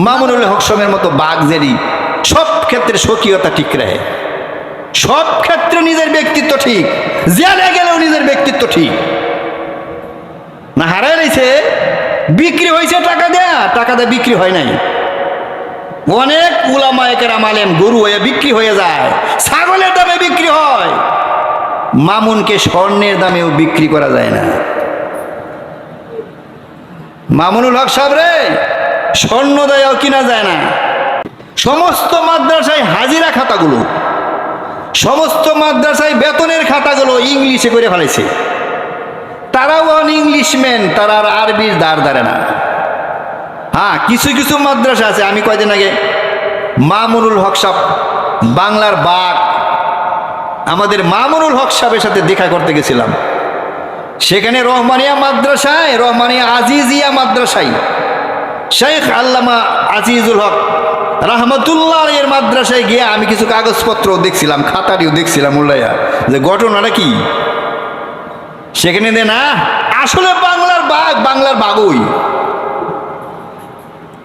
মামুনুল হক সমের মতো বাগজেরি সব ক্ষেত্রে স্বকীয়তা ঠিক রাখে, সব ক্ষেত্রে নিজের ব্যক্তিত্ব ঠিক, জেলে গেলেও নিজের ব্যক্তিত্ব ঠিক না। হারায় রয়েছে, বিক্রি হয়েছে টাকা দেয়া বিক্রি হয় নাই। অনেক উলামায়ে কেরাম আলেম গরু হয়ে বিক্রি হয়ে যায়, ছাগলের দামে বিক্রি হয়। মামুনকে স্বর্ণের দামেও বিক্রি করা যায় না। মামুনুল হক সাহেব রে, স্বর্ণ দেয়াও কিনা যায় না। সমস্ত মাদ্রাসায় হাজিরা খাতাগুলো, সমস্ত মাদ্রাসায় বেতনের খাতাগুলো ইংলিশে করে ফেলেছে। তারাও অন ইংলিশম্যান, তারা আর আরবির দ্বার ধারে না। হ্যাঁ, কিছু কিছু মাদ্রাসা আছে। আমি কয়দিন আগে মামুনুল হক সাহেব, বাংলার বাঘ, আমাদের মামুনুল হক সাহেবের সাথে দেখা করতে গেছিলাম। সেখানে রহমানিয়া মাদ্রাসায়, রহমানিয়া আজিজিয়া মাদ্রাসায় শেখ আল্লামা আজিজুল হক রহমতুল্লাহ এর মাদ্রাসায় গিয়ে আমি কিছু কাগজপত্র দেখছিলাম, খাতাটিও দেখছিলাম উল্লাইয়া, যে ঘটনাটা কি। সেখানে না আসলে বাংলার বাঘ, বাংলার বাঘই।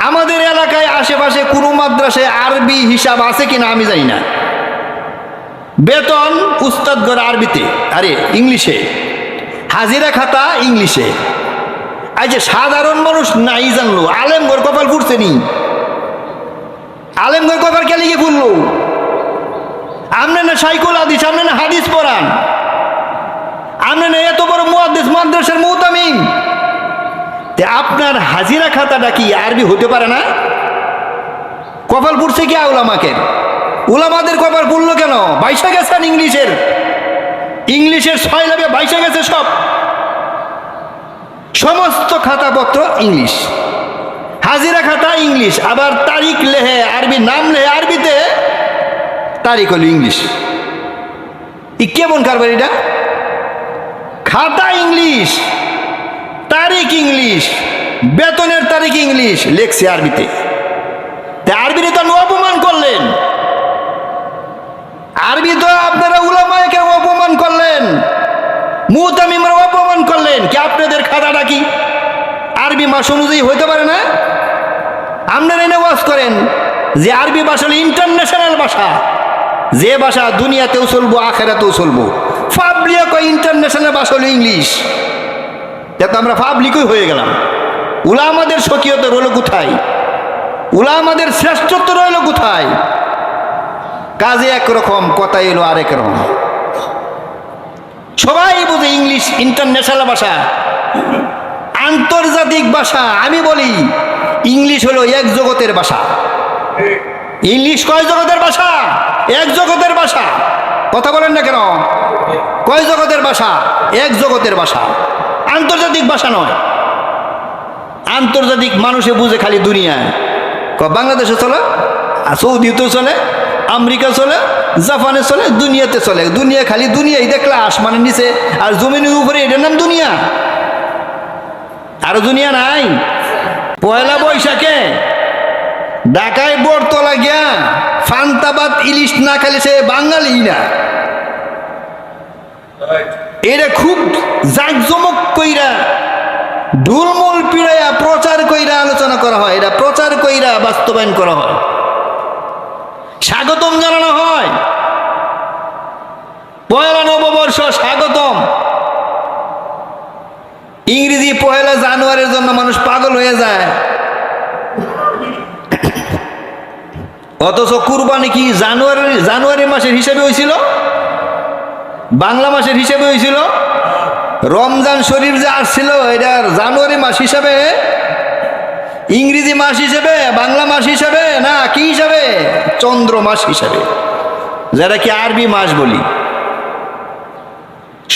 আমাদের এলাকায় আশেপাশে কোনো মাদ্রাসায় আরবি হিসাব আছে কিনা আমি জানি না। বেতন উস্তাদগর আরবিতে, আরে ইংলিশে, হাজিরা খাতা ইংলিশে। এই যে সাধারণ মানুষ নাই জানলো, আলেমগর কপাল ফুটছে নি, আলেমগর কপাল কে লিখে ফুললো। আপনি না সাইকুল হাদিস, আপনি না হাদিস পড়ান, আপনি না এত বড় মুহাদ্দিস, মাদ্রাসার মুহতামিম, আপনার হাজিরা খাতাটা কি আরবি হতে পারে না? কপাল পুড়ছে কি উলামাকে? উলামাদের কপাল পুড়লো কেন? বাইশা গেছেন ইংলিশের, ইংলিশের 6 লাভে বাইশা গেছে সব, সমস্ত খাতাপত্র ইংলিশ, হাজিরা খাতা ইংলিশ, আবার তারিখ লেহে আরবি, নাম লেহে আরবিতে, তারিখ হলো ইংলিশ। ই কেমন কারবার এটা? খাতা ইংলিশ, তারিখ ইংলিশ, বেতনের তারিখ ইংলিশ, লেখছে আরবিতে। আরবিতে তো অপমান করলেন, আরবি তো আপনারা উলামায়ে কেরাম অপমান করলেন, মুহতামিমরা অপমান করলেন। কি আপনাদের খাতাটা কি আরবি মাস অনুযায়ী হইতে পারে না? আপনারা এনে ওয়াজ করেন যে আরবি ভাষা হলো ইন্টারন্যাশনাল ভাষা, যে ভাষা দুনিয়াতেও চলবো, আখেরাতেও চলবো। পাবলিক কয় ইন্টারন্যাশনাল ভাষা হলো ইংলিশ। যাতে আমরা পাবলিকই হয়ে গেলাম। উলামাদের স্বকীয়তা রইল কোথায়? উলামাদের শ্রেষ্ঠত্ব রইল কোথায়? কাজে একরকম, কথা এলো আরেক রকম। সবাই বুঝে ইংলিশ ইন্টারন্যাশনাল ভাষা, আন্তর্জাতিক ভাষা। আমি বলি ইংলিশ হলো এক জগতের ভাষা। ইংলিশ কয় জগতের ভাষা? এক জগতের ভাষা। কথা বলেন না কেন? কয় জগতের ভাষা? এক জগতের ভাষা, আন্তর্জাতিক ভাষা নয়। আন্তর্জাতিক মানুষে বুঝে খালি দুনিয়ায়। বাংলাদেশে চলে, সৌদিতেও চলে, আমেরিকা চলে, জাপানে চলে, দুনিয়াতে চলে। দুনিয়া খালি দুনিয়াই দেখলে, আসমানের নিচে আর জমিনের উপরে, এটার নাম দুনিয়া। আর দুনিয়া নাই। পয়লা বৈশাখে ঢাকায় বটতলা গিয়া ফান্তাবাদ ইলিশ না খালি সে বাঙালি না। এটা খুব জাঁকজমক কইরা, ঢুলমুল পিড়াইয়া প্রচার কইরা আলোচনা করা হয়, এটা প্রচার কইরা বাস্তবায়ন করা হয়, স্বাগতম জানানো হয়। পয়লা নববর্ষ স্বাগতম। ইংরেজি 1 জানুয়ারির জন্য মানুষ পাগল হয়ে যায়। অথচ কুরবানি কি জানুয়ারি মাসের হিসেবে হয়েছিল? বাংলা মাসের হিসেবে হয়েছিল? রমজান শরীফ যে আসছিল এটা জানুয়ারি মাস হিসাবে, ইংরেজি মাস হিসেবে, বাংলা মাস হিসাবে, না কি হিসাবে? চন্দ্র মাস হিসাবে, যেটা কি আরবি মাস বলি।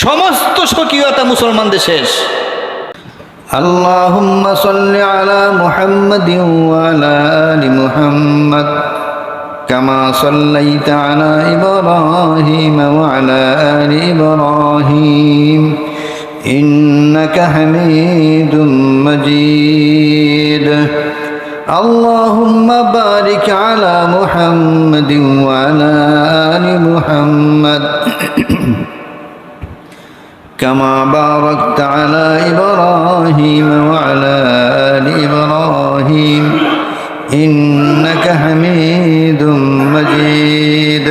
সমস্ত স্বকীয়তা মুসলমানদের শেষ। আল্লাহুম্মা সাল্লি আলা মুহাম্মাদিন ওয়া আলা আলি মুহাম্মাদ কামা সাল্লাইতা আলা ইব্রাহিম ওয়া আলা আলি ইব্রাহিম ইন্নাকা হামিদুম মাজিদ। আল্লাহুম্মা বারিক আলা মুহাম্মাদিন ওয়া আলা আলি মুহাম্মাদ كما باركت على إبراهيم وعلى آل إبراهيم إنك حميد مجيد.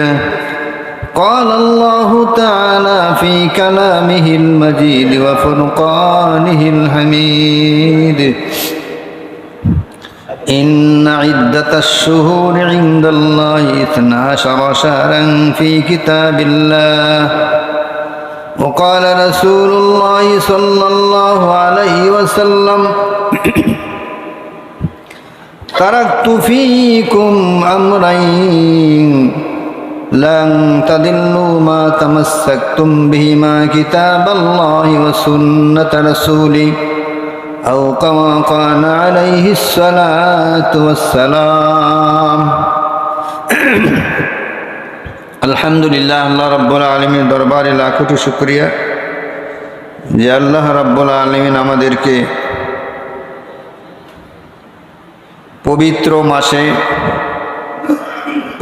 قال الله تعالى في كلامه المجيد وفرقانه الحميد: إن عدة الشهور عند الله 12 شهرا في كتاب الله. وقال رسول الله صلى الله عليه وسلم: تركت فيكم أمرين لن تضلوا ما تمسكتم بهما كتاب الله وسنة رسوله أو كما قال عليه الصلاة والسلام. আলহামদুলিল্লাহ, আল্লাহ রাব্বুল আলামিনের দরবারে লাখ কোটি শুকরিয়া যে আল্লাহ রাব্বুল আলামিন আমাদেরকে পবিত্র মাসে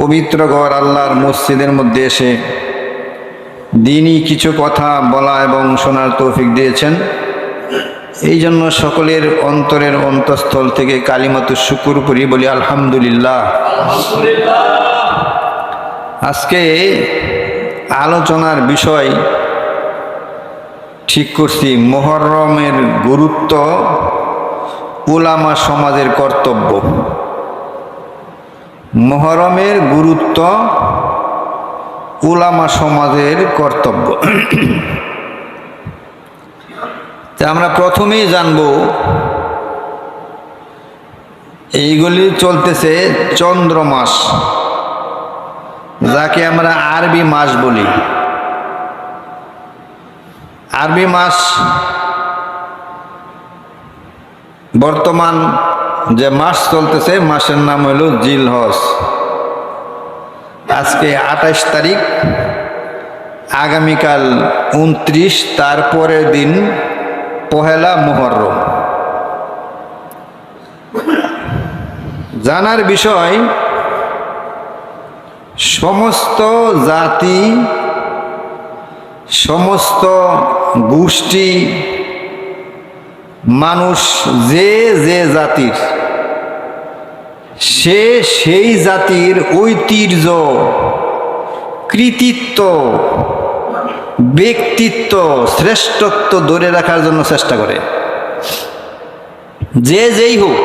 পবিত্র ঘর আল্লাহর মসজিদের মধ্যে এসে দ্বীনি কিছু কথা বলা এবং শোনার তৌফিক দিয়েছেন। এই জন্য সকলের অন্তরের অন্তঃস্থল থেকে কালিমাতুশ শুকর করি, বলি আলহামদুলিল্লাহ। আজকে আলোচনার বিষয় ঠিক করছি, মুহররমের গুরুত্ব, উলামা সমাজের কর্তব্য। মুহররমের গুরুত্ব, উলামা সমাজের কর্তব্য। আমরা প্রথমেই জানব, এইগুলি চলতেছে চন্দ্র মাস, যাকে আমরা আরবি মাস বলি। আরবি মাস বর্তমান যে মাস চলতেছে, মাসের নাম হলো জিলহজ। আজকে 28 তারিখ, আগামীকাল 29, তারপরের দিন পহেলা মুহররম। জানার বিষয়, সমস্ত জাতি, সমস্ত গোষ্ঠী, মানুষ যে যে জাতির, সে সেই জাতির ঐতিহ্য, কৃতিত্ব, ব্যক্তিত্ব, শ্রেষ্ঠত্ব ধরে রাখার জন্য চেষ্টা করে। যে যেই হোক,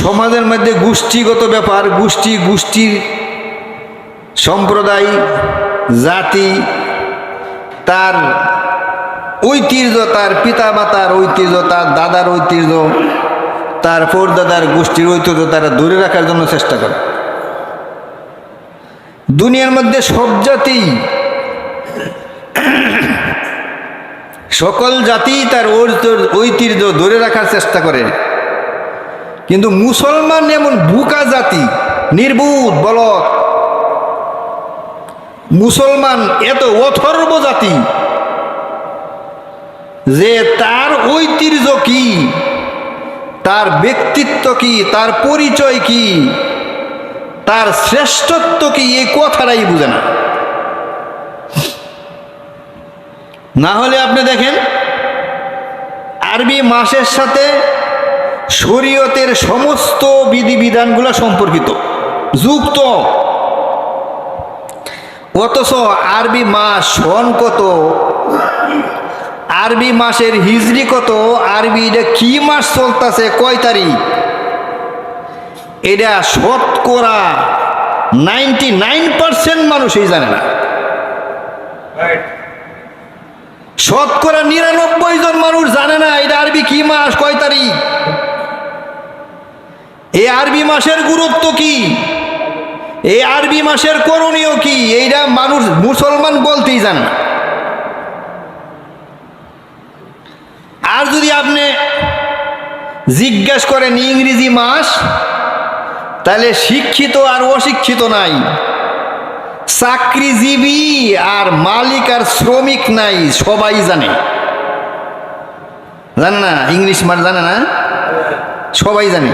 সমাজের মধ্যে গোষ্ঠীগত ব্যাপার, গোষ্ঠীর সম্প্রদায়, জাতি, তার ঐতিহ্য, তার পিতা মাতার ঐতিহ্য, তার দাদার ঐতিহ্য, তার পরদাদার গোষ্ঠীর ঐতিহ্য তারা ধরে রাখার জন্য চেষ্টা করে। দুনিয়ার মধ্যে সব জাতি, সকল জাতি তার ঐতিহ্য ধরে রাখার চেষ্টা করে, কিন্তু মুসলমান এমন বুকা জাতি, নির্বুধ বলদ। মুসলমান এত অথর্ব জাতি যে তার ঐতিহ্য কি, তার ব্যক্তিত্ব কি, তার পরিচয় কি, তার শ্রেষ্ঠত্ব কি, এই কথাটাই বুঝে না। না হলে আপনি দেখেন, আরবি মাসের সাথে শরীয়তের সমস্ত বিধিবিধানগুলো সম্পর্কিত, যুক্ত। অথচ আরবি মাস সন কত, আরবি মাসের হিজরি কত, আরবি এটা কি মাস চলতেছে, কয় তারিখ, এটা শতকরা 99% মানুষই জানে না। শতকরা 99 জন মানুষ জানে না এটা আরবি কি মাস, কয় তারিখ। এই আরবি মাসের গুরুত্ব কি, এই আরবি মাসের করণীয় কি, এইটা মানুষ, মুসলমান বলতেই জানে না। আর যদি আপনি জিজ্ঞাসা করেন ইংরেজি মাস, তাহলে শিক্ষিত আর অশিক্ষিত নাই, চাকরিজীবী আর মালিক আর শ্রমিক নাই, সবাই জানে। জানে না ইংলিশ মাস, জানে না, সবাই জানে।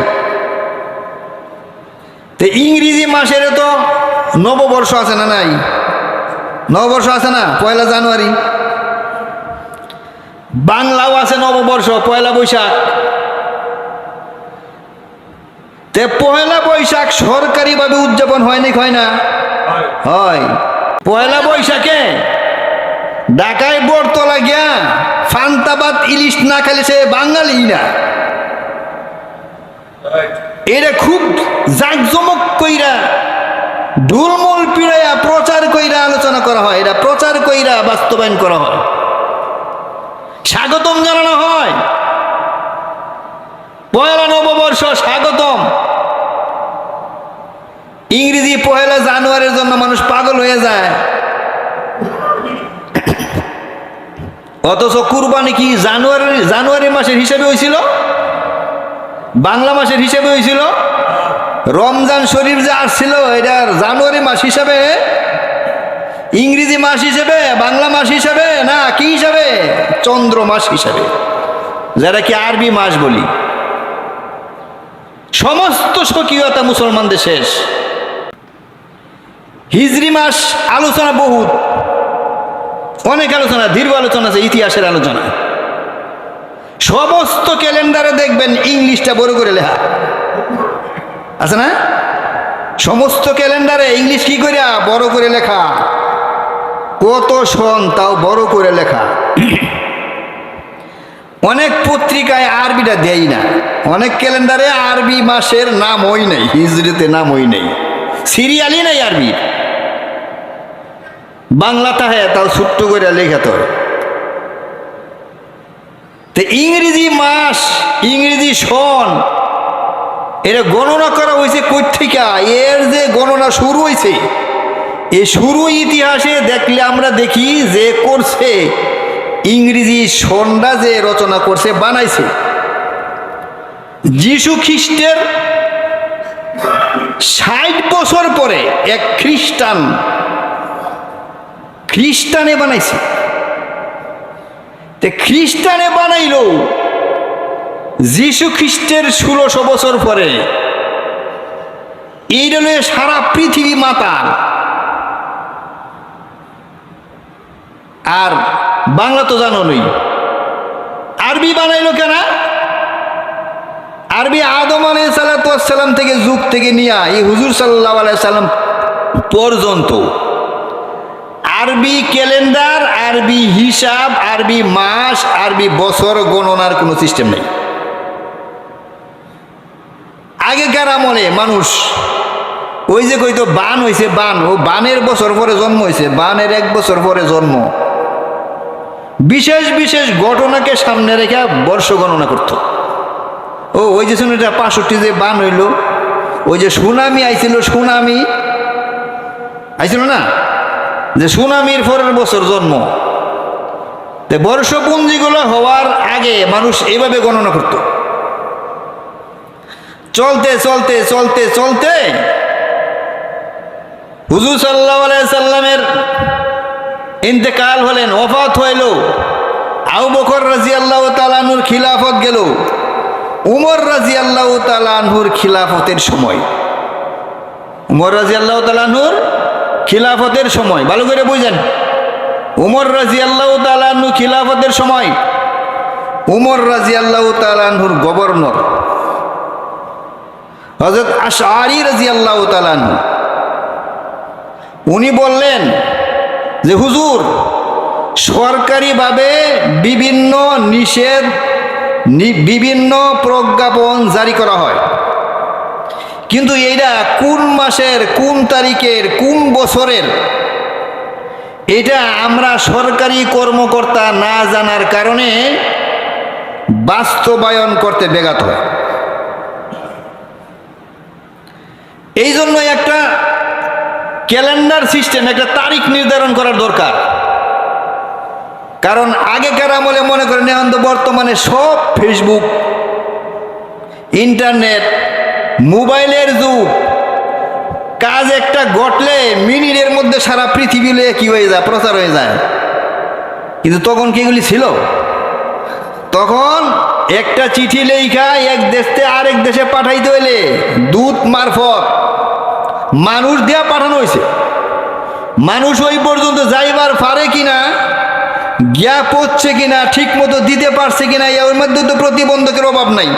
তো ইংরেজি মাসের তো নববর্ষ আছে না নাই, নববর্ষ আছে না, 1 জানুয়ারি। বাংলাও আছে নববর্ষ, 1 বৈশাখ। তে পহেলা বৈশাখ সরকারিভাবে উদযাপন হয় নাকি হয় না? হয়। পয়লা বৈশাখে ঢাকায় বটতলা গিয়া ফান্তাবাদ ইলিশ না খেলে সে বাঙালি না। এটা খুব জাঁকজমক কইরা ঢুলমুল পিড়াইয়া প্রচার কইরা আলোচনা করা হয়, এটা প্রচার কইরা বাস্তবায়ন করা হয়, স্বাগতম জানানো হয়। পয়লা নববর্ষ স্বাগতম। ইংরেজি পয়লা জানুয়ারির জন্য মানুষ পাগল হয়ে যায়, অথচ কুরবানি কি জানুয়ারি মাসের হিসেবে হয়েছিল, বাংলা মাসের হিসেবে হয়েছিল। রমজান শরীফ যে আসছিল এটা জানুয়ারি মাস হিসাবে, ইংরেজি মাস হিসেবে, বাংলা মাস হিসাবে, না কি হিসাবে? চন্দ্র মাস হিসাবে, যারা কি আরবি মাস বলি। সমস্ত স্বকীয়তা মুসলমানদের শেষ। হিজরি মাস আলোচনা বহুত, অনেক আলোচনা, দীর্ঘ আলোচনা আছে, ইতিহাসের আলোচনা। সমস্ত ক্যালেন্ডারে দেখবেন ইংলিশটা বড় করে লেখা আছে না? সমস্ত ক্যালেন্ডারে ইংলিশ কি করে বড় করে লেখা, কত সন তাও বড় করে লেখা। অনেক পত্রিকায় আরবিটা দেয় না, অনেক ক্যালেন্ডারে আরবি মাসের নাম হই নাই, হিজরিতে নাম হই নাই, সিরিয়ালই নাই আরবি। বাংলা তাহে তাও ছোট্ট করে লেখা তো। ইংরেজি মাস, ইংরেজি সন, এটা গণনা করা হয়েছে কই থেকে? এর যে গণনা শুরু হয়েছে, এই শুরু ইতিহাসে দেখলে আমরা দেখি যে করছে ইংরেজি সনটা যে রচনা করছে, বানাইছে যিশু খ্রিস্টের ৬০ বছর পরে এক খ্রিস্টানে বানাইছে। খ্রিস্টানে বানাইল যিশু খ্রিস্টের ১৬০০ বছর পরে। এই হল সারা পৃথিবী মাতাল। আর বাংলা তো জানো নই, আরবি বানাইলো কেন? আরবি আদম আলাইহিসসালাম থেকে যুগ থেকে নিয়ে এই হুজুর সাল্লাল্লাহু আলাইহি সাল্লাম পর্যন্ত আরবি ক্যালেন্ডার, আরবি হিসাব, আরবি মাস, আরবি বছর গণনার কোনো সিস্টেম নেই। আগেকার আমলে মানুষ ওই যে কইতো বান হয়েছে, বান, ও বানের বছর পরে জন্ম হয়েছে, বানের 1 বছর পরে জন্ম। বিশেষ বিশেষ ঘটনাকে সামনে রেখে বর্ষ গণনা করত। ও ওই যে শুনে 65 যে বান হইল, ওই যে সুনামি আইছিল, সুনামি আইছিল না, যে সুনামির পরের বছর জন্ম। বর্ষপঞ্জিগুলো হওয়ার আগে মানুষ এইভাবে গণনা করত। চলতে চলতে চলতে চলতে হুজুর সাল্লাল্লাহু আলাইহি সাল্লামের ইন্তেকাল হলেন, ওফাত হইল। আবু বকর রাদিয়াল্লাহু তাআলা আনহুর খিলাফত গেল। উমর রাদিয়াল্লাহু তাআলা আনহুর খিলাফতের সময়, উমর রাদিয়াল্লাহু তাআলা আনহুর খিলাফতের সময়, ভালো করে বুঝেন। উমর রাদিয়াল্লাহু তাআলা আনহু খিলাফতের সময় উমর রাদিয়াল্লাহু তাআলা আনহুর গভর্নর হযরত আশআরী রাদিয়াল্লাহু তাআলা আনহু, উনি বললেন যে হুজুর, সরকারিভাবে বিভিন্ন নিষেধ, বিভিন্ন প্রজ্ঞাপন জারি করা হয়, কিন্তু এইটা কোন মাসের, কোন তারিখের, কোন বছরের, এটা আমরা সরকারি কর্মকর্তা না জানার কারণে বাস্তবায়ন করতে ব্যাঘাত হয়। এই জন্য একটা ক্যালেন্ডার সিস্টেম, একটা তারিখ নির্ধারণ করার দরকার। কারণ আগেকার আমলে মনে করেন, এখন তো বর্তমানে সব ফেসবুক, ইন্টারনেট, মোবাইলের যুগ। কাজ একটা ঘটলে মিনিটের মধ্যে সারা পৃথিবী কি হয়ে যায়, প্রচার হয়ে যায়। কিন্তু তখন কি এগুলি ছিল? তখন একটা চিঠি লেখা এক দেশ থেকে আরেক দেশে পাঠাইতে হইলে দূত মারফত মানুষ দেয়া পাঠানো হয়েছে। মানুষ ওই পর্যন্ত যাইবার পারে কিনা, গিয়া পড়ছে কিনা, ঠিক মতো দিতে পারছে কিনা, এর মধ্যে তো প্রতিবন্ধকের অভাব নাই।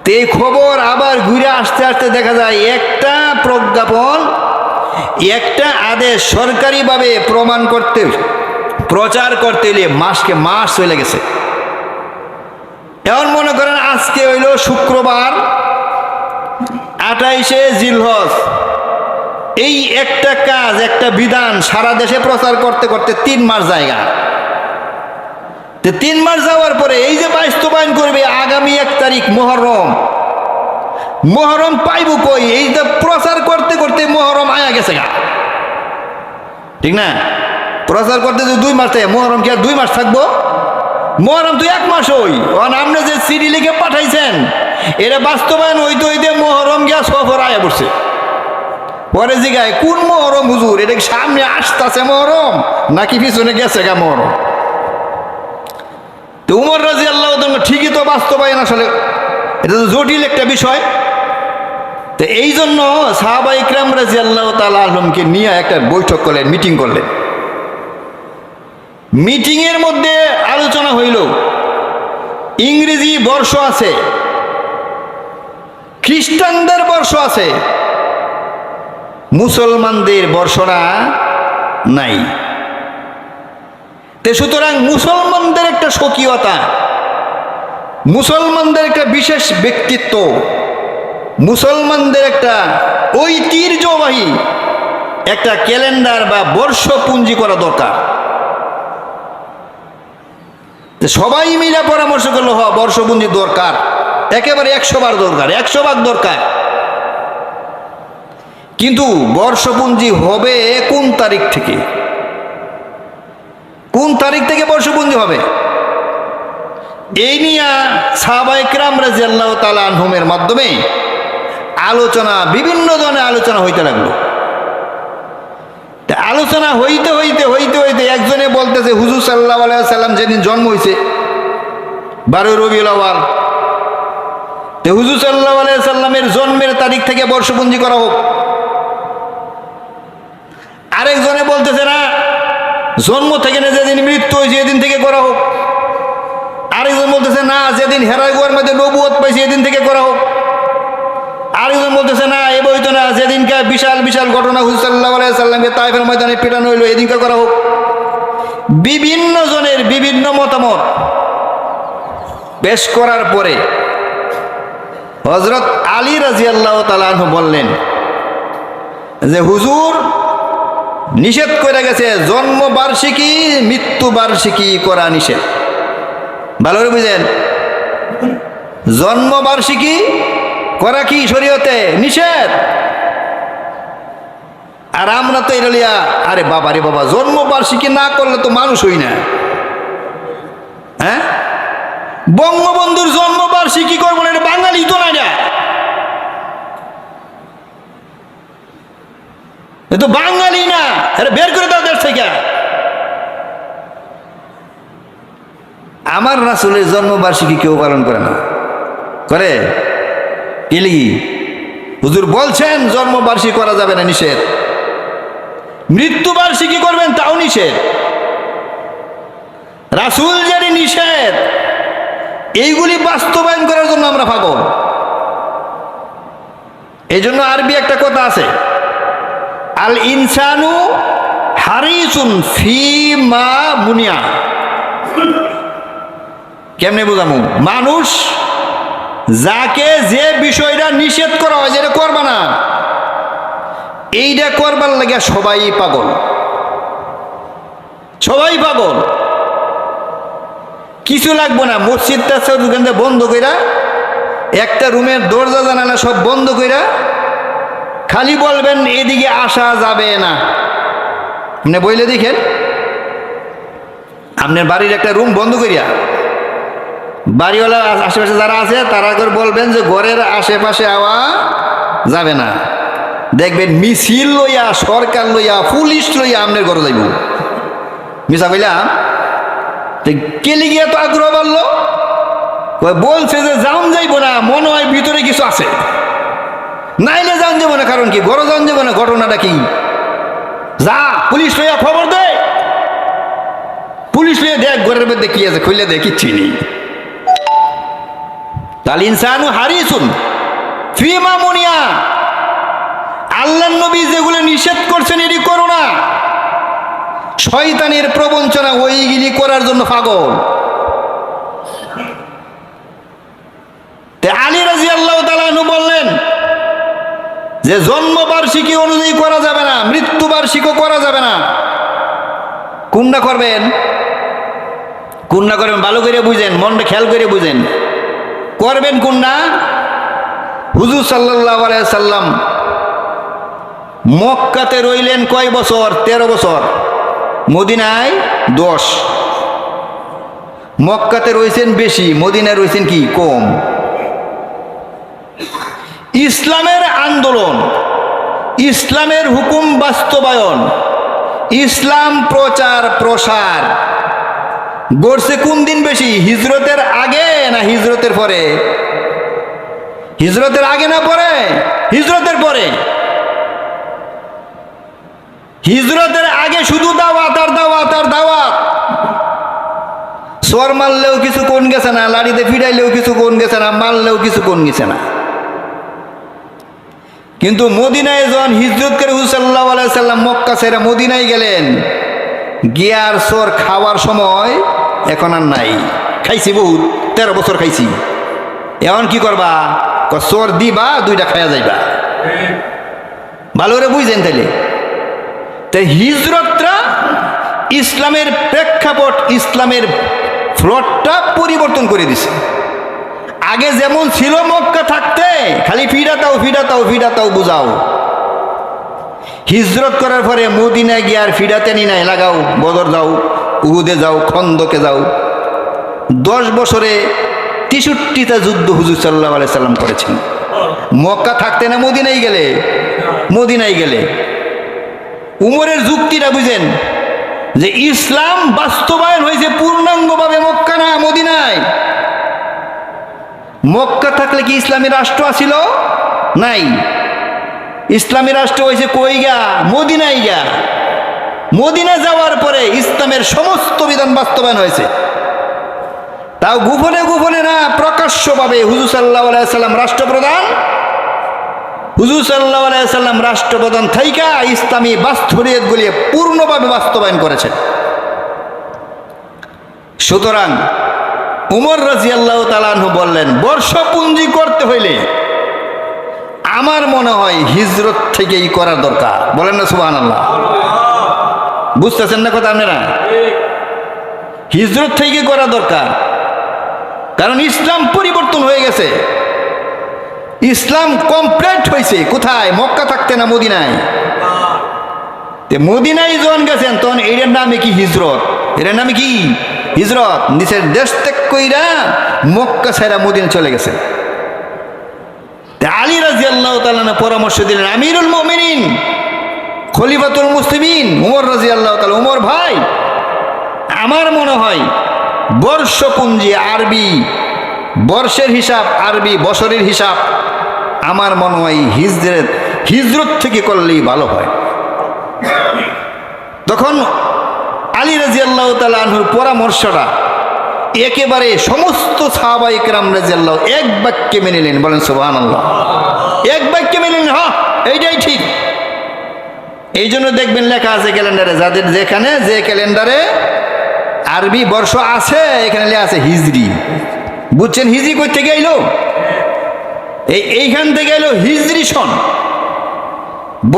তে খবর আবার ঘুরে আসতে আসতে দেখা যায় একটা প্রজ্ঞাপন, একটা আদেশ সরকারিভাবে প্রচার করতে এলে মাস চলে গেছে। এখন মনে করেন আজকে হইল শুক্রবার 28শে জিলহজ, এই একটা কাজ, একটা বিধান সারা দেশে প্রচার করতে করতে 3 মাস জায়গা। 3 মাস যাওয়ার পরে এই যে বাস্তবায়ন করবে আগামী 1 তারিখ মহরম পাইব কই? এই যে প্রচার করতে করতে মহরম আয়া গেছে গা, ঠিক না? প্রচার করতে যদি 2 মাস থাকে, মহরম কি আর 2 মাস থাকবো? মহরম তো 1 মাস হই। আপনি যে চিঠি লিখে পাঠাইছেন এটা বাস্তবায়ন হইতে হইতে মহরম গিয়া সফর আয়া পড়ছে। পরে জিগায় কোন মহরম হুজুর? এটা কি সামনে আসতেছে মহরম নাকি পিছনে গেছে গা মহরম? তো উমর রাদিয়াল্লাহু তাআলা ঠিকই তো বাস্তবায়ন, আসলে এটা তো জটিল একটা বিষয়। তো এই জন্য সাহাবা ইকরাম রাদিয়াল্লাহু তাআলা আনহুমকে নিয়ে একটা বৈঠক করলেন, মিটিং করলেন। মিটিংয়ের মধ্যে আলোচনা হইল ইংরেজি বর্ষ আছে, খ্রিস্টানদের বর্ষ আছে, মুসলমানদের বর্ষরা নাই। তে সুতরাং মুসলমানদের একটা স্বকীয়তা, মুসলমানদের একটা বিশেষ ব্যক্তিত্ব, মুসলমানদের একটা ঐতিহ্যবাহী একটা ক্যালেন্ডার বা বর্ষপুঞ্জি করা দরকার। সবাই মিলে পরামর্শ করলো, বর্ষপুঞ্জি দরকার, একেবারে 100 বার দরকার, 100 ভাগ দরকার। কিন্তু বর্ষপুঞ্জি হবে কোন তারিখ থেকে? কোন তারিখ থেকে বর্ষপুঞ্জি হবে? এই নিয়ে সাহাবায়ে কেরাম রাদিয়াল্লাহু তাআলা আনহুমের মাধ্যমে আলোচনা, বিভিন্ন ধরনের আলোচনা হইতে লাগলো। আলোচনা হইতে হইতে হইতে হইতে একজনে বলতেছে, হুজুর সাল্লাল্লাহু আলাইহি ওয়াসাল্লাম যেদিন জন্ম হয়েছে 12 রবিউল আউয়াল, তো হুজুর সাল্লাল্লাহু আলাইহি ওয়াসাল্লামের জন্মের তারিখ থেকে বর্ষপুঞ্জি করা হোক। আরেকজনে বলতেছে না, জন্ম থেকে না, যেদিন মৃত্যু হয়েছে এদিন থেকে করা হোক। আরেকজন বলতেছে না, যেদিন হেরায় গুহার মধ্যে নবুয়ত পাইছে এদিন থেকে করা হোক। আরেকজন বলতেছে না, এ বইতো না, যেদিনকার বিশাল বিশাল ঘটনা হুজুর সাল্লাল্লাহু আলাইহি ওয়াসাল্লামকে তায়েফের ময়দানে পেটানো হইলো এদিনকে করা হোক। বিভিন্ন জনের বিভিন্ন মতামত পেশ করার পরে হযরত আলী রাদিয়াল্লাহু তাআলা আনহু বললেন যে হুজুর নিষেধ করে গেছে, জন্মবার্ষিকী মৃত্যুবার্ষিকী করা নিষেধ। ভালো করে বুঝেন, জন্মবার্ষিকী করা কি শরীয়তে নিষেধ। আর আমরা তো এটা লিয়া, আরে বাবা রে বাবা, জন্মবার্ষিকী না করলে তো মানুষ হই না। হ্যাঁ, বঙ্গবন্ধুর জন্মবার্ষিকী করবো না, এটা বাঙালি তো না, এ তো বাঙালি না, এটা বের করে দাও দেশ থেকে। আমার রাসূলের জন্মবার্ষিকী কেউ পালন করে না, করে কি? হুজুর বলছেন জন্মবার্ষিকী করা যাবে না, নিষেধ। মৃত্যুবার্ষিকী করবেন তাও নিষেধ। রাসূল যদি নিষেধ, এইগুলি বাস্তবায়ন করার জন্য আমরা পাগল। এই জন্য আরবি একটা কথা আছে, আল ইনসানু হারিসুন ফিমা মুনিয়া। কেমনে বুঝামু? মানুষ যাকে যে বিষয়টা নিষেধ করা হয়, যেটা করবা না, এইটা করবার লাগে সবাই পাগল, সবাই পাগল। কিছু লাগবো না, মসজিদটা দোকানটা বন্ধ কইরা, একটা রুমের দরজা জানালা সব বন্ধ কইরা খালি বলবেন এদিকে আসা যাবে না। আপনি বইলে দেখেন, আপনার বাড়ির একটা রুম বন্ধ করিয়া বাড়িওয়ালা আশেপাশে যারা আছে তারা করে বলবেন যে ঘরের আশেপাশে আওয়া যাবে না। দেখবেন মিছিল লইয়া, সরকার লইয়া, পুলিশ লইয়া আপনার ঘরে যাইব। মিশা কইলাম, কেলি গিয়া তো আগ্রহ বাড়লো, বলছে যে যাওন যাইব না, মনে হয় ভিতরে কিছু আছে, নাইলে যাওন যাবো না। কারণ কি? ঘরে যাওন যাবো না, ঘটনাটা কি? যা পুলিশ লইয়া খবর দে, পুলিশ লইয়া দেখ ঘরের মধ্যে কি আছে, খুললে দেখ কিচ্ছুই নেই। তাল ইনসানু হারিসুন ফিমা মুনিয়া, আল্লাহর নবী যেগুলো নিষেধ করছেন এটি করো না, শয়তানের প্রবঞ্চনা ওইগুলি করার জন্য পাগল। আলী রাদিয়াল্লাহু তাআলা আনহু বললেন যে জন্মবার্ষিকী অনুযায়ী করা যাবে না, মৃত্যুবার্ষিকীও করা যাবে না। কোনটা করবেন? কোনটা করবেন ভালো করে বুঝেন, মনটা খেয়াল করে বুঝেন। করবেন কোনটা? হুজুর সাল্লাল্লাহু আলাইহি সাল্লাম মক্কাতে রইলেন কয় বছর? 13 বছর। মদিনায় 10। মক্কাতে রয়েছেন বেশি, মদিনায় রয়েছেন কি কম। ইসলামের আন্দোলন, ইসলামের হুকুম বাস্তবায়ন, ইসলাম প্রচার প্রসার গড়ছে কোন দিন বেশি? হিজরতের আগে না হিজরতের পরে? হিজরতের আগে না পরে? হিজরতের পরে। হিজরতের আগে শুধু দাওয়াত আর দাওয়াত আর দাওয়াত। সর মারলেও কিছু কোন গেছে না, লাড়িতে ফিরাইলেও কিছু কোন গেছে না, মারলেও কিছু কোন গেছে না। কিন্তু মদিনায় যখন হিজরত করে হুজুর সাল্লাল্লাহু আলাইহি সাল্লাম মক্কা ছেড়ে মদিনায় গেলেন, গিয়ার সর খাওয়ার সময় এখন আর নাই। খাইছি বহুত, 13 বছর খাইছি। এখন কি করবা? সর দিবা, 2টা খাইয়া যাইবা। ভালো করে বুঝছেন তাইলে? তাই হিজরতটা ইসলামের প্রেক্ষাপট, ইসলামের ফ্লটটা পরিবর্তন করে দিছে। আগে যেমন ছিল মক্কা থাকতে খালি ফিরাতাও ফিরাতাও ফিরাতাও বুঝাও, হিজরত করার পরে মদিনায় গিয়ে আর ফিরাতে নি নাই, লাগাও, বদর যাও, উহুদে যাও, খন্দকে যাও। 10 বছরে 63টা যুদ্ধ হুজুর সাল্লাল্লাহু আলাইহি সাল্লাম করেছেন। মক্কা থাকতে না মদিনায় গেলে? মদিনায় গেলে। উমরের যুক্তিটা বুঝেন যে ইসলাম বাস্তবায়ন হয়েছে পূর্ণাঙ্গভাবে মক্কা না মদিনায়। মক্কা থাকলে কি ইসলামী রাষ্ট্র আছিল? নাই। ইসলামী রাষ্ট্র হয়েছে কই গা? মদিনায় গা। মদিনা যাওয়ার পরে ইসলামের সমস্ত বিধান বাস্তবায়ন হয়েছে। তাও গোপনে গোপনে না, প্রকাশ্যভাবে। হুজুর সাল্লাল্লাহু আলাইহি সাল্লাম রাষ্ট্রপ্রধান, হুজুর সাল্লাল্লাহু আলাইহি সাল্লাম রাষ্ট্রপ্রধান থাইকা ইসলামী বাস্তবগুলি পূর্ণভাবে বাস্তবায়ন করেছেন। সুতরাং উমর রাদিয়াল্লাহু তাআলা আনহু বললেন, বর্ষপুঞ্জি করতে হইলে আমার মনে হয় হিজরত থেকেই করার দরকার। বলেন না সুবহানাল্লাহ? বুঝতেছেন না কথা আপনারা? হিজরত থেকে করা দরকার, কারণ ইসলাম পরিবর্তন হয়ে গেছে। ইসলাম কমপ্লিট হয়েছে কোথায়? মক্কা থাকতে না মদিনায়। মদিনায় যখন গেছেন তখন এটার নামে কি হিজরত? এটার নামে কি হিজরত। নিচের দেশ ত্যাগ কইরা মক্কা ছেড়ে মদিনা চলে গেছে। আলী রাদিয়াল্লাহু তাআলা পরামর্শ দিলেন, আমিরুল মুমিনিন, খলিফাতুল মুসলিমিন উমর রাদিয়াল্লাহু তাআলা, উমর ভাই, আমার মনে হয় বর্ষপুঞ্জি আরবি বর্ষের হিসাব, আরবি বছরের হিসাব, আমার মনে হয় হিজরত থেকে করলেই ভালো হয়। তখন আলী রাদিয়াল্লাহু তাআলা আনহুর পরামর্শটা একেবারে সমস্ত সাহাবায়ে কেরাম রাদিয়াল্লাহু এক বাক্যে মেনে নিলেন। বলেন সুবহানাল্লাহ? এক বাক্যে মেনে নিলেন, হ্যাঁ এইটাই ঠিক। এই জন্য দেখবেন লেখা আছে ক্যালেন্ডারে, যাদের যেখানে যে ক্যালেন্ডারে আরবি বর্ষ আছে এখানে লেখা আছে হিজরি। বুঝছেন হিজরি কই থেকে এলো? এইখান থেকে এলো হিজরি সন।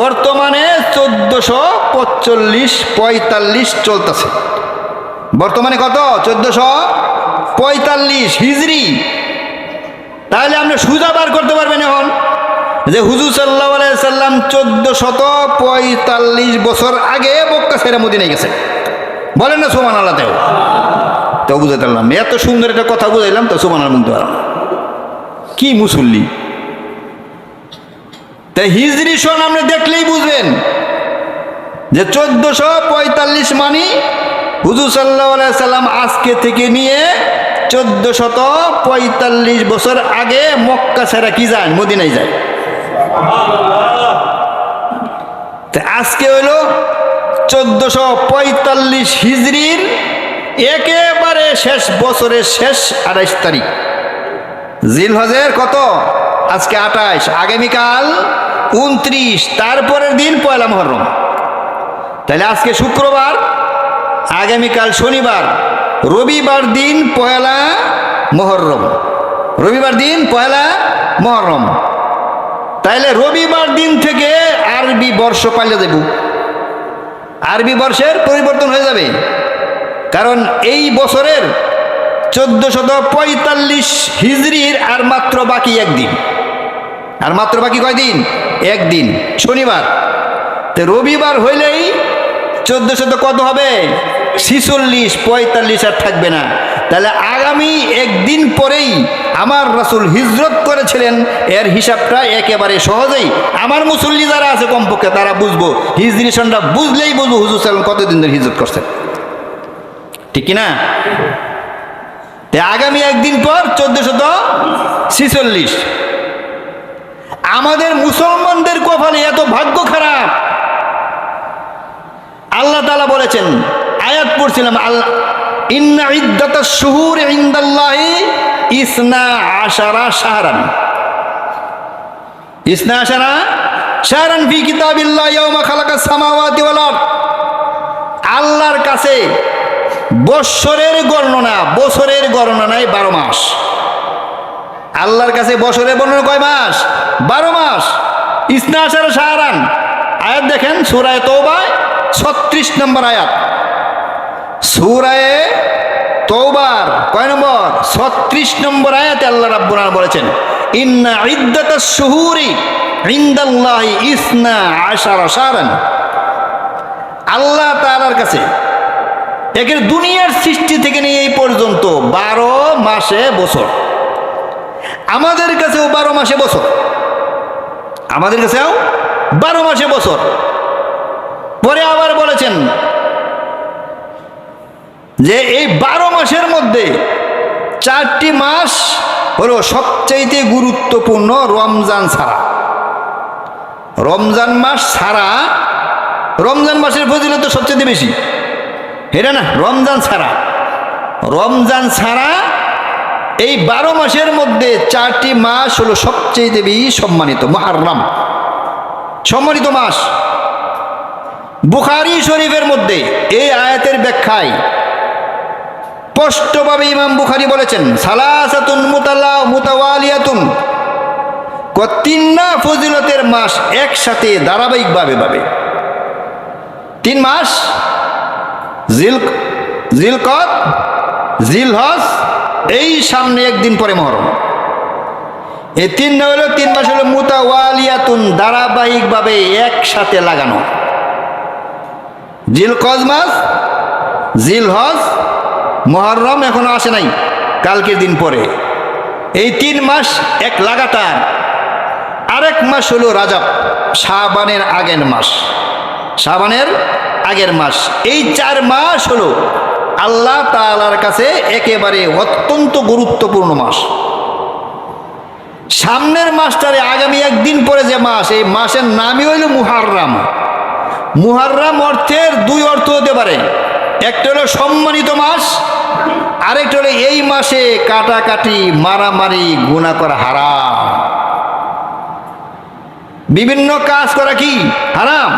বর্তমানে 1445 চলতেছে। বর্তমানে কত? 1445 হিজরি। তাহলে আপনি সুজা বার করতে পারবেন এখন যে হুজুর সাল্লাল্লাহু আলাইহি সাল্লাম 1445 বছর আগে মক্কা ছেড়ে মদিনায় গেছে। বলেন না সুবহানাল্লাহ? তো বুঝাতে পারলাম, এত সুন্দর একটা কথা বুঝাইলাম তো সুবহানাল্লাহ বলতে পারলাম কি মুসল্লি। তাই হিজরি সন আপনি দেখলেই বুঝবেন যে 1445 মানি হুজুর সাল্লাল্লাহু আলাইহি সাল্লাম আজকে থেকে নিয়ে 1445 বছর আগে মক্কা ছেড়ে কি যায়? মদিনায় যায়। আজকে হইল 1445 হিজরির একেবারে শেষ বছরের শেষ 28 তারিখ। জিলহজের কত? আজকে 28, আগামীকাল 29, তারপরের দিন পয়লা মুহররম। তাহলে আজকে শুক্রবার, আগামীকাল শনিবার, রবিবার দিন পয়লা মুহররম। রবিবার দিন পয়লা মুহররম। তাইলে রবিবার দিন থেকে আরবি বর্ষ পাল্টে দেব, আরবি বর্ষের পরিবর্তন হয়ে যাবে। কারণ এই বছরের 1445 হিজরির আর মাত্র বাকি একদিন। আর মাত্র বাকি কয়দিন? একদিন, শনিবার। তো রবিবার হইলেই 1400 কত হবে? 46, 45 আর থাকবে না। তাহলে আগামী একদিন পরেই আমার রাসূল হিজরত করেছিলেন, এর হিসাবটা একেবারে সহজেই আমার মুসল্লি যারা আছে কমপক্ষে তারা বুঝবো, হিজরি সনটা বুঝলেই বুঝবো হুজুর সাল্লাল্লাহু আলাইহি ওয়াসাল্লাম কতদিন ধরে হিজরত করছেন, ঠিক কিনা? আগামী একদিন পর 1446। আমাদের মুসলমানদের কপালে এত ভাগ্য খারাপ। আল্লাহ তাআলা বলেছেন, আয়াত পড়ছিলাম, আল্লাহ ইন্না ইদ্দাতাশ শুহুর ইনদাল্লাহি 12 শাহরান, 12 শাহরান ফি কিতাবিল্লাহ ইয়াওমা খালাকাস সামাওয়াতি ওয়াল আরদ। আল্লাহর কাছে বৎসরের গণনা, বছরের গণনা নাই, 12 মাস। আল্লাহর কাছে বছরের গণনা কয় মাস? 12 মাস। 12 শাহরান। আয়াত দেখেন সূরা তাওবা 36 নম্বর আয়াত। সূরা তাওবার কয় নম্বর? 36 নম্বর আয়াতে আল্লাহ রাব্বুল আলামিন বলেছেন, ইন্না ইদ্দাতাশ শুহুরি ইনদাল্লাহি 12 শাহরান। আল্লাহ তাআলার কাছে একের দুনিয়ার সৃষ্টি থেকে নিয়ে এই পর্যন্ত 12 মাসে বছর। আমাদের কাছেও 12 মাসে বছর, আমাদের কাছেও 12 মাসে বছর। পরে আবার বলেছেন যে এই 12 মাসের মধ্যে 4টি মাস হলো সবচাইতে গুরুত্বপূর্ণ রমজান ছাড়া। রমজান মাস ছাড়া, রমজান মাসের ফজিলত সবচেয়ে বেশি, এটা না? রমজান ছাড়া, রমজান ছাড়া এই 12 মাসের মধ্যে 4টি মাস হলো সবচেয়ে বেশি সম্মানিত, মুহররম সম্মানিত মাস। বুখারী শরীফের মধ্যে এই আয়াতের ব্যাখ্যায় স্পষ্টভাবে ইমাম বুখারী বলেছেন, সালাসাতুন মুতাওয়ালিয়াতুন, 3 ফজিলতের মাস একসাথে ধারাবাহিকভাবে পাবে। 3 মাস, জিলকদ, জিলহজ, এই সামনে একদিন পরে মুহররম। এই 3 হলো 3 মাস হলো মুতাওয়ালিয়াতুন, ধারাবাহিকভাবে একসাথে লাগানো। জিলকদ মাস, জিলহজ, মুহররম এখনো আসে নাই, কালকের দিন পরে। এই 3 মাস এক লাগাতার। আরেক মাস হলো রাজব, শাবানের আগের মাস, শাবানের আগের মাস। এই 4 মাস হলো আল্লাহ তাআলার কাছে একেবারে অত্যন্ত গুরুত্বপূর্ণ মাস। সামনের মাসটারে আগামী একদিন পরে যে মাস, এই মাসের নামই হইল মুহররম। মুহররম অর্থের 2 অর্থ হতে পারে, একটা হলো সম্মানিত মাস, আরেকটা হলো এই মাসে কাটাকাটি, মারামারি, গুনাহ করা হারাম। বিভিন্ন কাজ করা কি হারাম,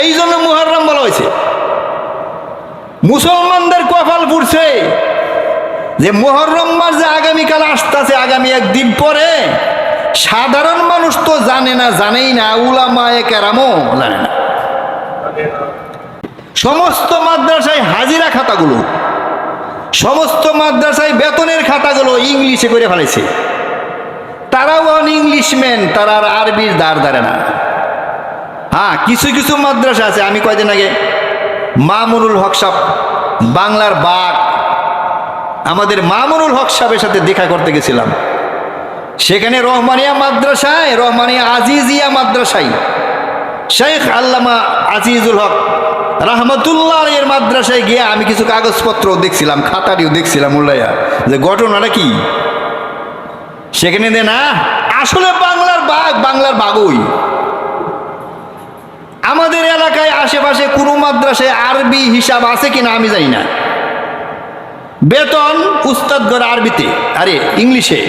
এই জন্য মুহররম বলা হয়েছে। মুসলমানদের কপাল পুড়ছে যে মুহররম মাস যে আগামীকাল আসতেছে, আগামী একদিন পরে, সাধারণ মানুষ তো জানে না, জানেই না, উলামায়ে কেরামও জানে না। সমস্ত মাদ্রাসায় হাজিরা খাতাগুলো, সমস্ত মাদ্রাসায় বেতনের খাতাগুলো ইংলিশে করে ফেলেছে। তারাও অন ইংলিশম্যান, তারা আর আরবির দ্বার ধারে না। হ্যাঁ, কিছু কিছু মাদ্রাসা আছে, আমি কয়দিন আগে মামুনুল হক সাহেব, বাংলার বাঘ, আমাদের মামুনুল হক সাহেবের সাথে দেখা করতে গেছিলাম। সেখানে রহমানিয়া মাদ্রাসায়, রহমানিয়া আজিজিয়া মাদ্রাসায় শেখ আল্লামা আজিজুল হক রাহমাতুল্লাহ এর মাদ্রাসায় গিয়ে আমি কিছু কাগজপত্র দেখছিলাম, খাতাটিও দেখছিলাম উল্লাইয়া, যে ঘটনাটা কি। সেখানে দে না, আসলে বাংলার বাঘ, বাংলার বাঘই। আমাদের এলাকায় আশেপাশে কোনো মাদ্রাসায় আরবি হিসাব আছে কিনা আমি জানি না। বেতন উস্তাদ করে আরবিতে, আরে ইংলিশে,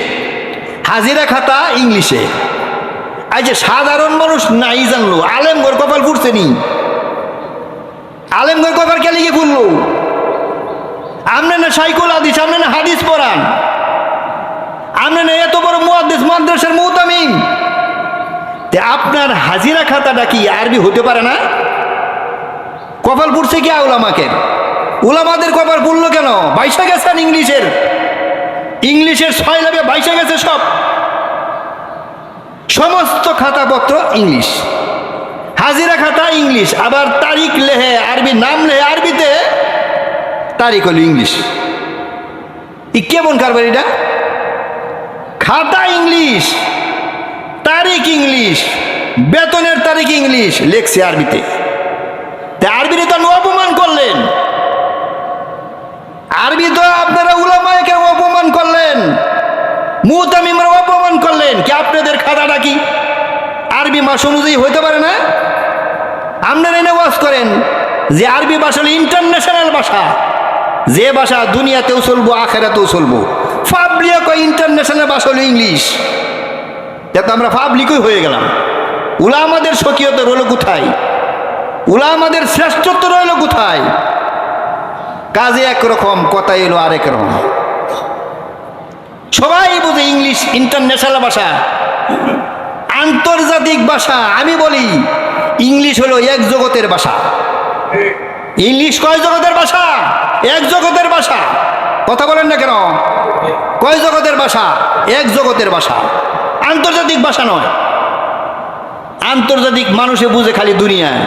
হাজিরা খাতা ইংলিশে। এই যে সাধারণ মানুষ নাই জানলো, আলেমগর কপাল ফুটছে নি? আলেমগর কপাল কে লিখে ফুললো? আপনি না সাইকুল হাদিস, আপনি না হাদিস পড়ান, আপনি না এত বড় মুহাদ্দিস, মাদ্রাসার মুহতামিম, আপনার হাজিরা খাতাটা কি আরবি হতে পারে না? কপাল পুড়ছে কি উলামাকে? উলামাদের কপাল পুড়লো কেন? বাইশা গেছেন ইংলিশের ছয় লাভে বাইশা গেছে সব, সমস্ত খাতাপত্র ইংলিশ, হাজিরা খাতা ইংলিশ, আবার তারিখ লেহে আরবি, নাম লেহে আরবিতে, তারিখ হলো ইংলিশ। ই কেমন কারবার এটা? খাতা ইংলিশ, তারিখ ইংলিশ, বেতনের তারিখ ইংলিশ, লেখছে আরবিতে। আরবিতে তো অপমান করলেন, আরবি তো আপনারা উলামায়ে কেরাম অপমান করলেন, মুতামিমরা অপমান করলেন। কি আপনাদের খাতাটা কি আরবি ভাষা অনুযায়ী হইতে পারে না? আপনারা এনে ওয়াজ করেন যে আরবি ভাষা হলো ইন্টারন্যাশনাল ভাষা, যে ভাষা দুনিয়াতেও চলবো আখেরাতেও চলবো। পাবলিক কয় ইন্টারন্যাশনাল ভাষা হলো ইংলিশ, যাতে আমরা পাবলিকই হয়ে গেলাম। উলামাদের স্বকীয়তা রইল কোথায়? উলামাদের শ্রেষ্ঠত্ব রইল কোথায়? কাজে একরকম, কথা এলো আরেক রকম। সবাই বুঝে ইংলিশ ইন্টারন্যাশনাল ভাষা, আন্তর্জাতিক ভাষা। আমি বলি ইংলিশ হলো এক জগতের ভাষা। ইংলিশ কয় জগতের ভাষা? এক জগতের ভাষা। কথা বলেন না কেন? কয় জগতের ভাষা? এক জগতের ভাষা, আন্তর্জাতিক ভাষা নয়। আন্তর্জাতিক মানুষে বুঝে খালি দুনিয়ায়,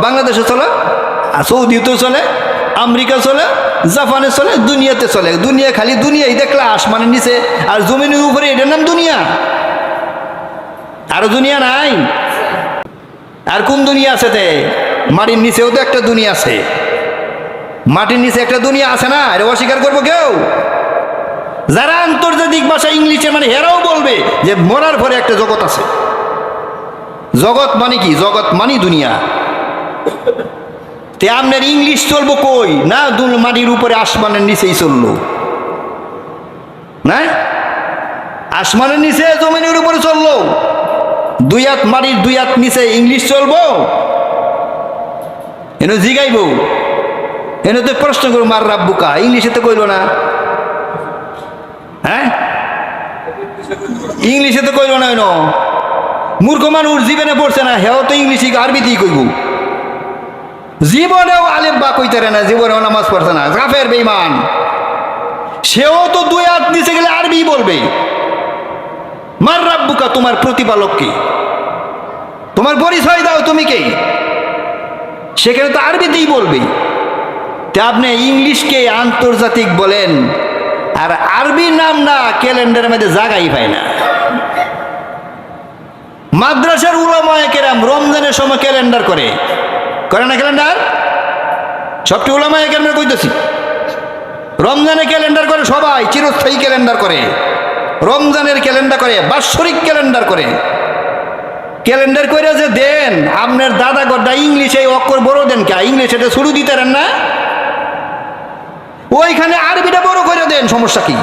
বাংলাদেশে চলে, সৌদিতেও চলে, আমেরিকা চলে, জাপানে চলে, দুনিয়াতে চলে। দুনিয়া খালি দুনিয়াই দেখলে, আসমানের নিচে আর জমিনের উপরে, এটার নাম দুনিয়া। আর দুনিয়া নাই? আর কোন দুনিয়া আছে? মাটির নিচেও তো একটা দুনিয়া আছে, মাটির নিচে একটা দুনিয়া আছে না? এটা অস্বীকার করবো কেউ? যারা আন্তর্জাতিক ভাষা ইংলিশে মানে হেরাও বলবে যে মরার পরে একটা জগৎ আছে। জগৎ মানে কি? জগৎ মানে দুনিয়া। তে আপনার ইংলিশ চলবো কই? না মাটির উপরে আসমানের নিচেই চললো না? আসমানের নিচে জমিনের উপরে চললো, দুই হাত মাটির দুই হাত নিচে ইংলিশ চলবো? এনে জিগাইব, এনে তো প্রশ্ন করবো, মার রাব্বুকা, ইংলিশে তো কইল না। হ্যাঁ, ইংলিশে তো কইল না। এনো মূর্খ মানুষ জীবনে পড়ছে না, হেও তো ইংলিশ আরবিতেই কইব। জীবনেও আলেম বা কইতে না, জীবনেও নামাজ পড়ছে না, কাফের বেঈমান। সেও তো দুই হাত নিচে গেলে আরবি বলবে। মার রাব্বুকা, তোমার প্রতিপালক কে? তোমার পরিচয় দাও, তুমি কে? সেখানে তো আরবিতেই বলবে। তা আপনি ইংলিশকে আন্তর্জাতিক বলেন, আর আরবি নাম না ক্যালেন্ডারের মধ্যে জায়গাই পায় না। মাদ্রাসার উলামায়ে কেরাম রমজানের সময় ক্যালেন্ডার করে না? ক্যালেন্ডার সবটি উলামায়ে কেরাম কইতেছি, রমজানে ক্যালেন্ডার করে, সবাই চিরস্থায়ী ক্যালেন্ডার করে, রমজানের ক্যালেন্ডার করে, বাৎসরিক ক্যালেন্ডার করে। ক্যালেন্ডার করে যে দেন, আপনার দাদা গড্ডা ইংলিশে অক্ষর বড় দেন, কে ইংলিশ এটা শুরু দিতে পারেন না? ওইখানে আরবিটা বড় করে দেন, সমস্যা কি?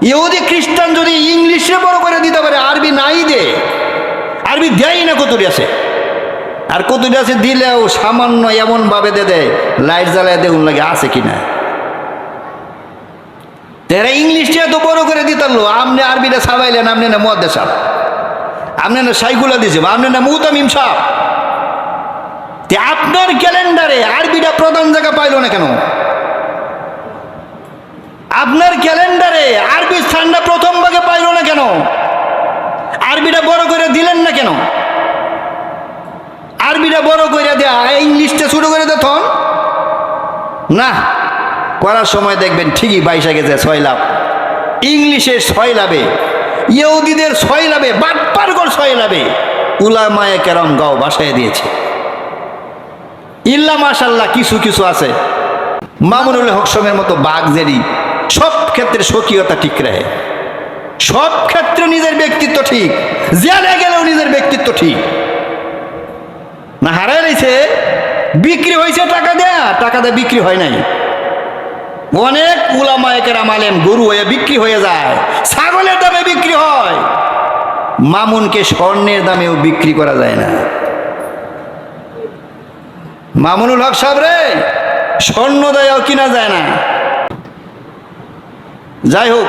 ইহুদি খ্রিস্টান যদি ইংলিশে বড় করে দিতে পারে, আরবি নাই দে, আরবি দেয় না। কতুরি আছে, আর কতুরি আছে দিলেও সামান্য এমন ভাবে দেয়, লাইট জ্বালায় দেখুন লাগে আছে কিনা। এরা ইংলিশটা এত বড় করে দিতারলো, আপনি আরবিটা সাবাইলেন, আপনি না মুহাদ্দিস সাহেব, আপনি না সাইকুলা দিয়েছে, আপনি না মুতামিম সাহেব। আপনার ক্যালেন্ডারে আরবিটা প্রধান জায়গা পাইল না কেন? আপনার ক্যালেন্ডারে আরবি স্থানটা প্রথম ভাগে পাইল না কেন? আরবিটা বড় করে দিলেন না কেন? আরবিটা বড় করে দেয়া, ইংলিশটা শুরু করে দেখুন না। করার সময় দেখবেন ঠিকই বাইশা গেছে 6 লাভ, ইংলিশের 6 লাভে, ইহুদিদের 6 লাভে, বাটপারগর 6 লাভে উলামায়ে কেরাম গাও বাসায় দিয়েছে। ইল্লা মাশাল্লাহ কিছু কিছু আছে, মামুনুল হক সমের মতো বাগজেরি, সব ক্ষেত্রে স্বকীয়তা ঠিক রাখে, সব ক্ষেত্রে নিজের ব্যক্তিত্ব ঠিক, জেলে গেলেও নিজের ব্যক্তিত্ব ঠিক না। হারাই রয়েছে, বিক্রি হয়েছে টাকা দেয়া, টাকা দেয়া বিক্রি হয় নাই। অনেক উলামায়ে কেরাম আলেম গরু হয়ে বিক্রি হয়ে যায়, ছাগলের দামে বিক্রি হয়। মামুনকে স্বর্ণের দামেও বিক্রি করা যায় না। মামুনুল হক সাহেব রে, স্বর্ণ দেয়াও কিনা যায় না। যাই হোক,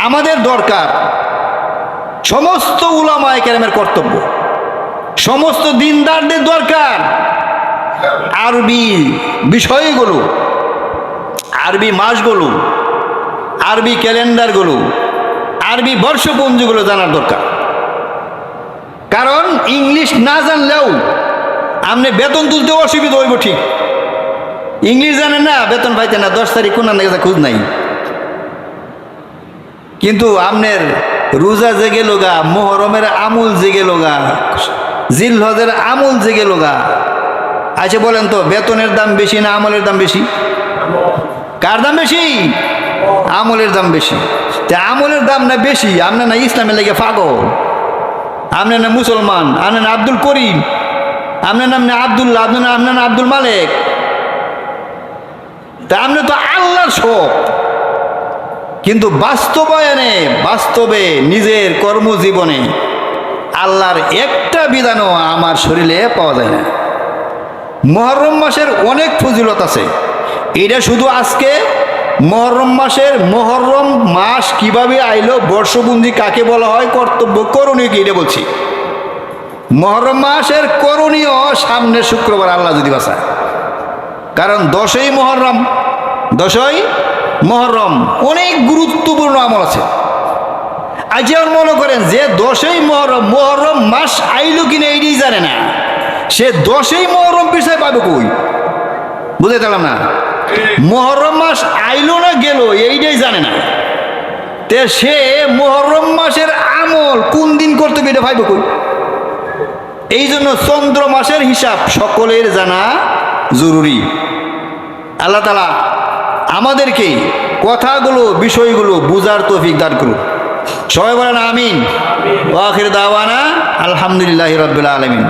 আমাদের দরকার সমস্ত উলামায়ে কেরামের কর্তব্য, সমস্ত দিনদারদের দরকার আরবি বিষয়গুলো, আরবি মাসগুলো, আরবি ক্যালেন্ডারগুলো, আরবি বর্ষপঞ্জিগুলো জানার দরকার। কারণ ইংলিশ না জানলেও আপনি বেতন তুলতে অসুবিধা হইব ঠিক। ইংলিশ জানেন না, বেতন পাইতে না, 10 তারিখ কোন খোঁজ নাই। কিন্তু আপনার রোজা জেগে লোগা, মোহরমের আমুল জেগে লোগা, জিলহজের আমুল জেগে লোগা। আচ্ছা বলেন তো, বেতনের দাম বেশি না আমলের দাম বেশি? কার দাম বেশি? আমলের দাম বেশি। তা আমলের দাম না বেশি, আপনার না ইসলামের লেগে পাগল, আপনার না মুসলমান, আপনার না আব্দুল করিম, আপনার নাম না আব্দুল্লাহ, আপনার না আব্দুল মালেক। তা আপনি তো আল্লাহর সব। কিন্তু বাস্তবায়নে, বাস্তবে নিজের কর্মজীবনে আল্লাহর একটা বিধানও আমার শরীরে পাওয়া যায় না। মুহররম মাসের অনেক ফজিলত আছে। এটা শুধু আজকে মুহররম মাসের, মুহররম মাস কিভাবে আইলো, বর্ষপঞ্জি কাকে বলা হয়, কর্তব্য করণীয় কি, এটা বলছি। মুহররম মাসের করণীয় সামনের শুক্রবার আল্লাহ যদি বাঁচায়। কারণ 10ই মুহররম, 10ই মুহররম অনেক গুরুত্বপূর্ণ আমল আছে। আজ যেমন মনে করেন যে 10ই মুহররম, মুহররম মাস আইলো কিনা এইটাই জানে না, সে 10ই মুহররম পিছায় পাবে কই? বুঝতে পারলাম না। মুহররম মাস আইলো না গেল এইটাই জানে না, তে সে মুহররম মাসের আমল কোন দিন করতে হবে এটা ভাইবে কই? এই জন্য চন্দ্র মাসের হিসাব সকলের জানা জরুরি। আল্লাহ তাআলা আমাদেরকে কথাগুলো, বিষয়গুলো বুঝার তৌফিক দান করুন। সবাই বলেন আমিন। ওয়া আখির দাওয়ানা আলহামদুলিল্লাহি রাব্বিল আলামিন।